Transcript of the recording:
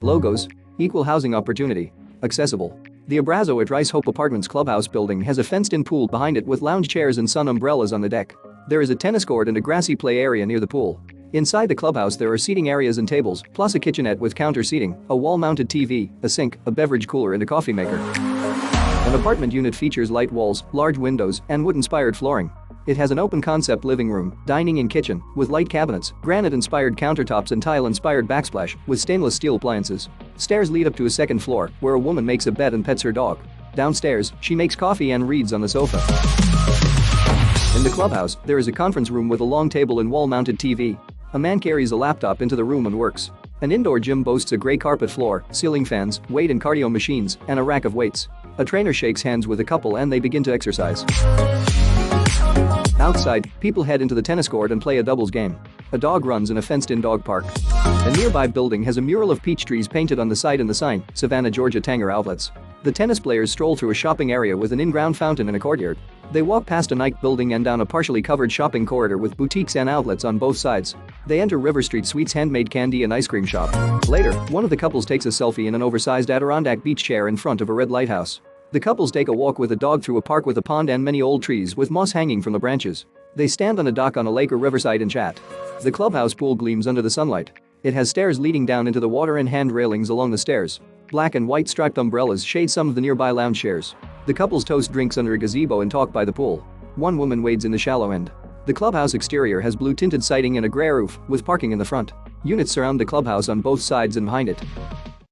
Logos. Equal housing opportunity. Accessible. The Abrazo at Rice Hope Apartments clubhouse building has a fenced-in pool behind it with lounge chairs and sun umbrellas on the deck. There is a tennis court and a grassy play area near the pool. Inside the clubhouse there are seating areas and tables, plus a kitchenette with counter seating, a wall-mounted TV, a sink, a beverage cooler and a coffee maker. An apartment unit features light walls, large windows, and wood-inspired flooring. It has an open-concept living room, dining and kitchen, with light cabinets, granite-inspired countertops and tile-inspired backsplash, with stainless steel appliances. Stairs lead up to a second floor, where a woman makes a bed and pets her dog. Downstairs, she makes coffee and reads on the sofa. In the clubhouse, there is a conference room with a long table and wall-mounted TV. A man carries a laptop into the room and works. An indoor gym boasts a gray carpet floor, ceiling fans, weight and cardio machines, and a rack of weights. A trainer shakes hands with a couple and they begin to exercise. Outside, people head into the tennis court and play a doubles game. A dog runs in a fenced-in dog park. A nearby building has a mural of peach trees painted on the side and the sign, Savannah, Georgia Tanger Outlets. The tennis players stroll through a shopping area with an in-ground fountain and a courtyard. They walk past a Nike building and down a partially covered shopping corridor with boutiques and outlets on both sides. They enter River Street Sweets handmade candy and ice cream shop. Later, one of the couples takes a selfie in an oversized Adirondack beach chair in front of a red lighthouse. The couples take a walk with a dog through a park with a pond and many old trees with moss hanging from the branches. They stand on a dock on a lake or riverside and chat. The clubhouse pool gleams under the sunlight. It has stairs leading down into the water and hand railings along the stairs. Black and white striped umbrellas shade some of the nearby lounge chairs. The couples toast drinks under a gazebo and talk by the pool. One woman wades in the shallow end. The clubhouse exterior has blue tinted siding and a gray roof, with parking in the front. Units surround the clubhouse on both sides and behind it.